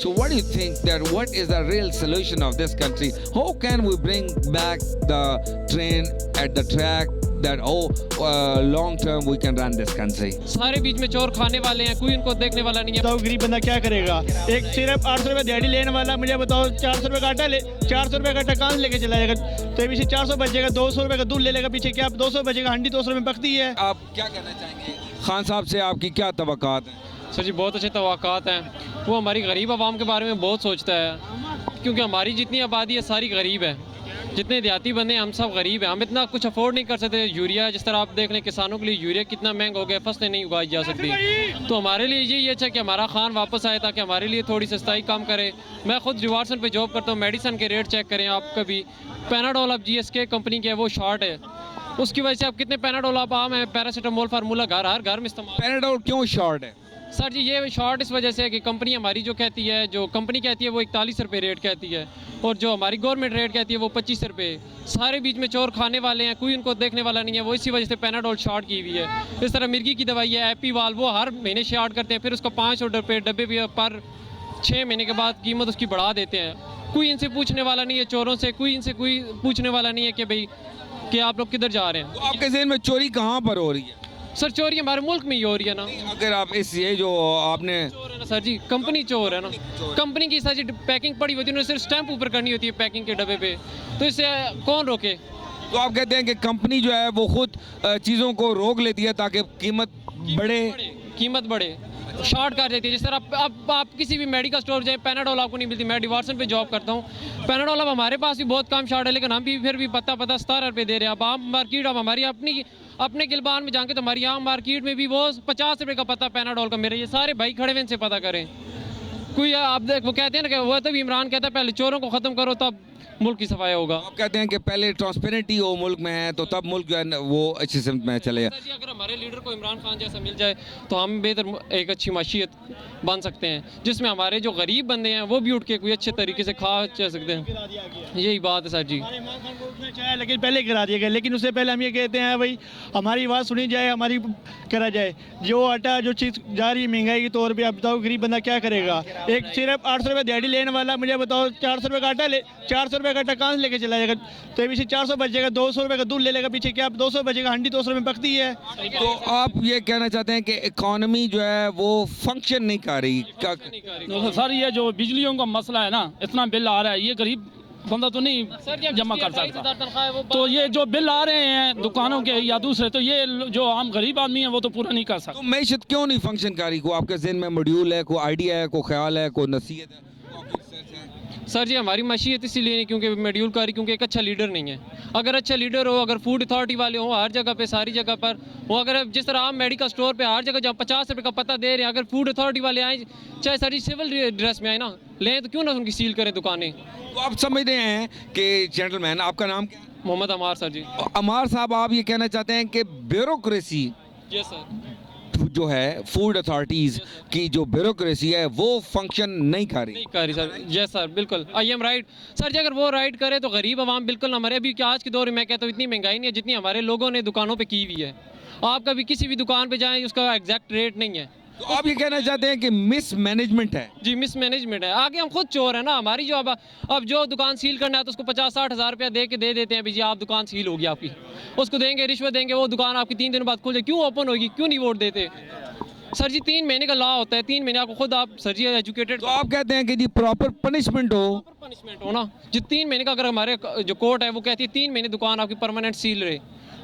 So what do you think that what is the real solution of this country? How can we bring back the train at the track that long term we can run this country? सारे बीच में चोर खाने वाले हैं, कोई उनको देखने वाला नहीं है। बताओ गरीब बंदा क्या करेगा। एक सिर्फ 800 रुपये दिहाड़ी लेने वाला, मुझे बताओ 400 रुपये का आटा ले, 400 रुपये का आटा कहाँ से लेके चला जाएगा। तो पीछे 400 बचेगा, 200 रुपये का दूध ले लेगा, पीछे क्या 200 बचेगा, हंडी 200 रुपये में पकती है। आप क्या कहना चाहेंगे खान साहब से, आपकी क्या तवक्कात है? सर जी बहुत अच्छे तवक्कात हैं। वो हमारी गरीब आवाम के बारे में बहुत सोचता है, क्योंकि हमारी जितनी आबादी है सारी गरीब है। जितने देहाती बंदे हैं हम सब गरीब हैं, हम इतना कुछ अफोर्ड नहीं कर सकते। यूरिया जिस तरह आप देख लें, किसानों के लिए यूरिया कितना महंगा हो गया, फसलें नहीं उगाई जा सकती। तो हमारे लिए यही अच्छा कि हमारा खान वापस आए, ताकि हमारे लिए थोड़ी सस्ताई कम करे। मैं खुद रिवार्सन पे जॉब करता हूँ, मेडिसन के रेट चेक करें आप कभी। पैनाडोल अब GSK कंपनी के वो शॉर्ट है, उसकी वजह से आप कितने पैनाडोल आप आम है, पैरासीटामोल फार्मूला हर घर में इस्तेमाल। पैनाडोल क्यों शॉर्ट है? सर जी ये शॉर्ट इस वजह से है कि कंपनी हमारी जो कहती है, जो कंपनी कहती है वो 41 रुपये रेट कहती है, और जो हमारी गवर्नमेंट रेट कहती है वो 25 रुपये। सारे बीच में चोर खाने वाले हैं, कोई उनको देखने वाला नहीं है। वो इसी वजह से पैनाडोल शॉर्ट की हुई है। इस तरह मिर्गी की दवाई है एपीवाल, वो हर महीने शॉर्ट करते हैं, फिर उसको 500 रुपये डब्बे भी पर 6 महीने के बाद कीमत उसकी बढ़ा देते हैं। कोई इनसे पूछने वाला नहीं है, चोरों से कोई पूछने वाला नहीं है कि भाई कि आप लोग किधर जा रहे हैं। तो आपके ज़हन में चोरी कहाँ पर हो रही है? सर चोरी हमारे मुल्क में ही हो रही है ना। अगर आप इस ये जो आपने चोर है ना सर जी, कंपनी चोर है ना। कंपनी की सर जी पैकिंग पड़ी होती है, उन्हें सिर्फ स्टैंप ऊपर करनी होती है पैकिंग के डब्बे पे, तो इससे कौन रोके। तो आप कहते हैं कि कंपनी जो है वो खुद चीज़ों को रोक लेती है ताकि कीमत बढ़े, शॉर्ट कर देती है। जिस तरह आप किसी भी मेडिकल स्टोर जाए, पैनाडोल आपको नहीं मिलती। मैं डिवार्सन पे जॉब करता हूँ, पैनाडोल अब हमारे पास भी बहुत कम शॉर्ट है, लेकिन हम भी फिर भी पता 17 रुपये दे रहे हैं। अब आम मार्केट, अब हमारी अपने गिलबान में जाके तो हमारी आम मार्केट में भी वो 50 रुपये का पता पैनाडोल का मेरे, ये सारे भाई खड़े हुए इनसे पता करें। कोई आप देख, वो कहते हैं ना कि वो तो भी इमरान कहता है पहले चोरों को ख़त्म करो तब मुल्क की सफाई होगा। आप कहते हैं कि पहले ट्रांसपेरेंटी हो मुल्क में है तो तब मुल्क जो है न वो अच्छी सिमत में चलेगा। सर जी अगर हमारे लीडर को इमरान खान जैसा मिल जाए तो हम बेहतर एक अच्छी माशियत बन सकते हैं, जिसमें हमारे जो गरीब बंदे हैं वो भी उठ के कोई अच्छे तरीके से खा जा सकते हैं। यही बात है सर जी। लेकिन पहले गिरा दिया गया, लेकिन उससे पहले हम ये कहते हैं भाई हमारी बात सुनी जाए, हमारी करा जाए। जो आटा जो चीज़ जा रही है महंगाई के तौर पे, आप बताओ गरीब बंदा क्या करेगा। एक सिर्फ 800 रुपये दिहाड़ी लेने वाला, मुझे बताओ 400 रुपये का आटा ले, 400 रुपये का आटा कहाँ से लेके चला जाएगा। तो पीछे 400 बचेगा, 200 रुपये का दूध ले लेगा, पीछे क्या 200 बचेगा, हंडी 200 रुपये में पकती है। तो आप ये कहना चाहते हैं कि इकॉनमी जो है वो फंक्शन नहीं कर रही क्या? सर ये जो बिजलियों का मसला है ना, इतना बिल आ रहा है, ये गरीब बंदा तो नहीं जमा कर सकता। तो ये जो बिल आ रहे हैं दुकानों के या दूसरे, तो ये जो आम गरीब आदमी है वो तो पूरा नहीं कर सकता। तो मैशत क्यों नहीं फंक्शन कर रही? को आपके जहन में मॉड्यूल है, कोई आइडिया है, कोई ख्याल है, कोई नसीहत है? सर जी हमारी मशीयत इसीलिए नहीं क्योंकि मेड्यूल कारी, क्योंकि एक अच्छा लीडर नहीं है। अगर अच्छा लीडर हो, अगर फूड अथॉरिटी वाले हो हर जगह पे, सारी जगह पर वो, अगर जिस तरह आप मेडिकल स्टोर पे हर जगह जहाँ 50 रुपये का पता दे रहे हैं, अगर फूड अथॉरिटी वाले आए, चाहे सारी सिविल ड्रेस में आए ना लें, तो क्यों ना उनकी सील करें दुकानें। तो आप समझ रहे हैं कि जेंटलमैन, आपका नाम क्या है? मोहम्मद अमार सर जी। अमार साहब, आप ये कहना चाहते हैं कि ब्यूरोक्रेसी यस सर, जो है फूड अथॉरिटीज़ की जो ब्यूरोक्रेसी है वो फंक्शन नहीं कर रही? नहीं कर रही सर। यस सर, बिल्कुल आई एम राइट सर जी। अगर वो राइट करे तो गरीब आवाम बिल्कुल हमारे अभी क्या आज के दौर में, मैं कहता हूँ इतनी महंगाई नहीं है जितनी हमारे लोगों ने दुकानों पे की हुई है। आप कभी किसी भी दुकान पे जाएं, उसका एग्जैक्ट रेट नहीं है। तो आप ये कहना चाहते हैं कि मिस मैनेजमेंट है? जी मिस मैनेजमेंट है। आगे हम खुद चोर है ना। हमारी जो अब जो दुकान सील करना है तो उसको 50-60 हज़ार रुपया दे देते हैं, जी आप दुकान सील होगी आपकी, उसको देंगे रिश्वत देंगे, वो दुकान आपकी 3 दिन बाद खुल जाए। क्यों ओपन होगी, क्यों नहीं वोट देते सर जी? 3 महीने का लॉ होता है, 3 महीने आपको खुद आप सर जी एजुकेटेड। तो आप कहते हैं कि जी प्रॉपर पनिशमेंट हो ना जी। 3 महीने का अगर हमारे जो कोर्ट है वो कहती है 3 महीने दुकान आपकी परमानेंट सील रहे,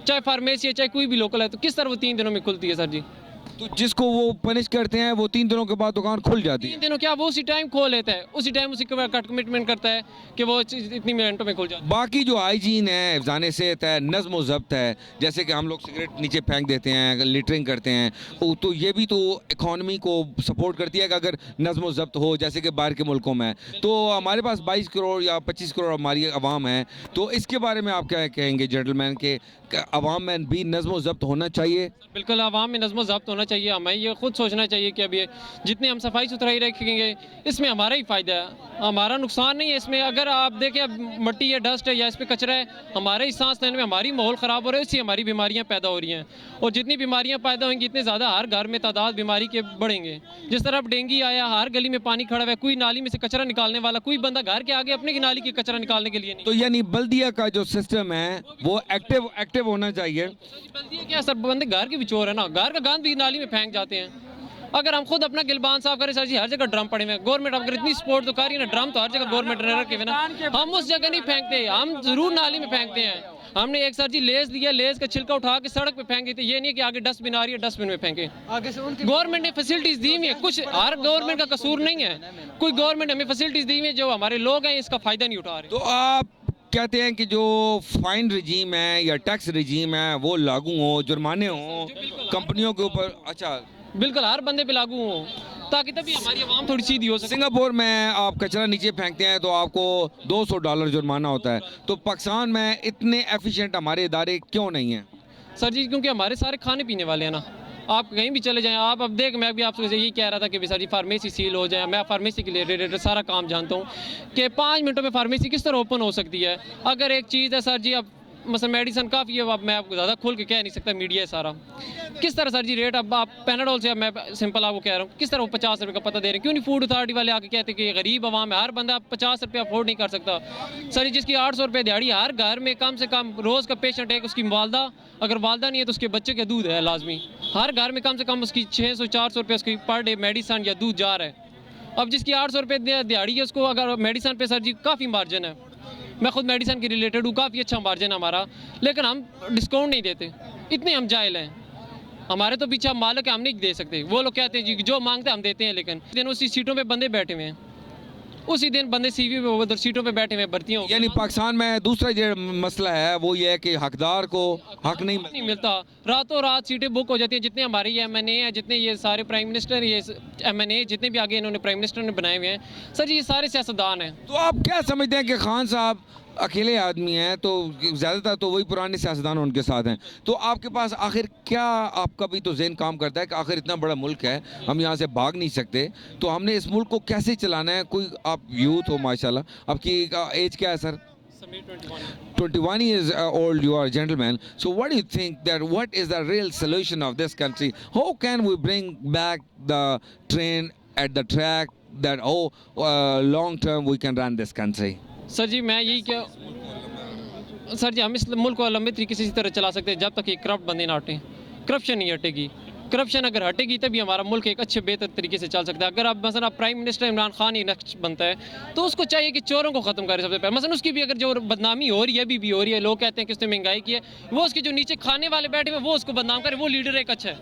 चाहे फार्मेसी है चाहे कोई भी लोकल है, तो किस तरह वो 3 दिनों में खुलती है सर जी? तो जिसको वो पनिश करते हैं वो 3 दिनों के बाद दुकान खुल जाती है। 3 दिनों क्या, वो उसी टाइम खोल लेता है, उसी टाइम उसी कमिटमेंट करता है कि वो चीज़ इतनी मिनटों में खुल जाती है। बाकी जो हाइजीन है, हिफ़्ज़ान सेहत है, नज़्म व ज़ब्त है, जैसे कि हम लोग सिगरेट नीचे फेंक देते हैं, लिटरिंग करते हैं, तो ये भी तो इकॉनमी को सपोर्ट करती है कि अगर नज़्म व ज़ब्त हो, जैसे कि बाहर के मुल्कों में। तो हमारे पास 22 करोड़ या 25 करोड़ हमारी आवाम है, तो इसके बारे में आप क्या कहेंगे जेंटलमैन के आवाम में भी नज़्म व ज़ब्त होना चाहिए? बिल्कुल आवाम में नज़्म व ज़ब्त होना होना चाहिए, हमें ये खुद सोचना चाहिए कि अब ये जितनी हम सफाई सुथराई रखेंगे इसमें हमारा ही फ़ायदा है, हमारा नुकसान नहीं है इसमें। अगर आप देखें अब मिट्टी है, डस्ट है या इस पर कचरा है, हमारे ही सांस लेने में हमारी माहौल ख़राब हो रहा है, इससे हमारी बीमारियाँ पैदा हो रही हैं। और जितनी बीमारियाँ पैदा होंगी इतने ज़्यादा हर घर में तादाद बीमारी के बढ़ेंगे। जिस तरह अब डेंगू आया, हर गली में पानी खड़ा हुआ है, कोई नाली में से कचरा निकालने वाला, कोई बंदा घर के आगे अपने की नाली के कचरा निकालने के लिए नहीं। तो यानी बल्दिया का जो सिस्टम है वो एक्टिव होना चाहिए। बल्दिया क्या सर, बंदे घर के भी चोर है ना, घर का गंद भी नाली में फेंक जाते हैं। अगर हम खुद अपना गिलबान साफ करें सर जी, हर जगह ड्रम पड़े हुए हैं, गवर्नमेंट अगर इतनी सपोर्ट तो कर रही है ना, ड्रम तो हर जगह गवर्नमेंट ने रखे हुए ना, हम उस जगह नहीं फेंकते, हम जरूर नाली में फेंकते हैं। हमने एक सर जी लेस लिया, लेस का छिलका उठा के सड़क पे फेंक देते, ये नहीं है कि आगे डस्टबिन आ रही है डस्टबिन में फेंके। गवर्नमेंट ने फैसिलिटीज दी हुई है, कुछ हर गवर्नमेंट का कसूर नहीं है, कोई गवर्नमेंट हमें फैसिलिटीज दी हुई है, जो हमारे लोग हैं इसका फायदा नहीं उठा रहे। तो आप कहते हैं कि जो फाइन रजीम है या टैक्स रजीम है वो लागू हो, जुर्माने हो कंपनियों के ऊपर। अच्छा, बिल्कुल हर बंदे पे लागू हो, ताकि तभी हमारी आवाम थोड़ी सीधी हो सके। सिंगापुर में आप कचरा नीचे फेंकते हैं तो आपको $200 जुर्माना होता है, तो पाकिस्तान में इतने एफिशिएंट हमारे इदारे क्यों नहीं हैं? सर जी क्योंकि हमारे सारे खाने पीने वाले हैं ना, आप कहीं भी चले जाएं, आप अब देख, मैं भी आपसे यही कह रहा था कि सर जी फार्मेसी सील हो जाए। मैं फार्मेसी के लिए रिलेटेड सारा काम जानता हूँ कि 5 मिनटों में फार्मेसी किस तरह ओपन हो सकती है। अगर एक चीज़ है सर जी, अब मतलब मेडिसन काफ़ी है, अब मैं आपको ज़्यादा खोल के कह नहीं सकता, मीडिया है सारा। किस तरह सर जी रेट, अब आप पैनाडोल से, अब मैं सिंपल आपको कह रहा हूँ, किस तरह वो 50 रुपये का पता दे रहे हैं? क्यों नहीं फूड अथॉरिटी वाले आके कहते कि गरीब आवाम है, हर बंदा 50 रुपये अफोर्ड नहीं कर सकता। सर जी जिसकी 800 रुपये दिहाड़ी, हर घर में कम से कम रोज़ का पेशेंट है, उसकी वालदा, अगर वालदा नहीं है तो उसके बच्चे का दूध है लाजमी, हर घर में कम से कम उसकी 600-400 रुपये उसकी पर डे मेडिसन या दूध जा रहा है। अब जिसकी 800 रुपये दिहाड़ी है उसको अगर मेडिसन पे सर जी काफ़ी मार्जिन है, मैं खुद मेडिसन के रिलेटेड हूँ, काफ़ी अच्छा मार्जिन है हमारा, लेकिन हम डिस्काउंट नहीं देते, इतने हम जाहिल हैं। हमारे तो पीछे मालिक हम नहीं दे सकते, वो लोग कहते हैं जी जो मांगते हैं हम देते हैं, लेकिन दिन उसी सीटों पे बंदे बैठे हुए हैं, उसी दिन बंदे सीवी पे उधर सीटों पे बैठे हुए भर्तियाँ हो। यानी पाकिस्तान में दूसरा जो मसला है वो ये है कि हकदार को हक नहीं मिलता, रातों रात सीटें बुक हो जाती हैं। जितने हमारे ये MNA हैं, जितने ये सारे प्राइम मिनिस्टर, ये MNA जितने भी आगे इन्होंने प्राइम मिनिस्टर ने बनाए हुए हैं सर जी, ये सारे सियासतदान हैं। तो आप क्या समझते हैं कि खान साहब अकेले आदमी हैं, तो ज़्यादातर तो वही पुराने सियासतदान उनके साथ हैं, तो आपके पास आखिर क्या, आपका भी तो ज़हन काम करता है कि आखिर इतना बड़ा मुल्क है, हम यहाँ से भाग नहीं सकते, तो हमने इस मुल्क को कैसे चलाना है? कोई आप यूथ हो माशाल्लाह, आपकी एज क्या है sir? 21 years old you are, gentleman. So what do you think that what is the real solution of this country? How can we bring back the train at the track that long term we can run this country? Sir ji मैं यही क्या, sir जी हम इस मुल्क को लंबे तरीके से इसी तरह चला सकते हैं जब तक ये करप्ट बंदे ना हटें। करप्शन नहीं हटेगी, करप्शन अगर हटेगी तभी हमारा मुल्क एक अच्छे बेहतर तरीके से चल सकता है। अगर आप मसलन प्राइम मिनिस्टर इमरान खान ही नेक्स्ट बनता है तो उसको चाहिए कि चोरों को ख़त्म करे सबसे पहले। मसलन उसकी भी अगर जो बदनामी हो रही है अभी भी हो रही है, लोग कहते हैं कि उसने महंगाई की है, वो उसके जो नीचे खाने वाले बैठे हुए वो उसको बदनाम करे, वो लीडर एक अच्छा है।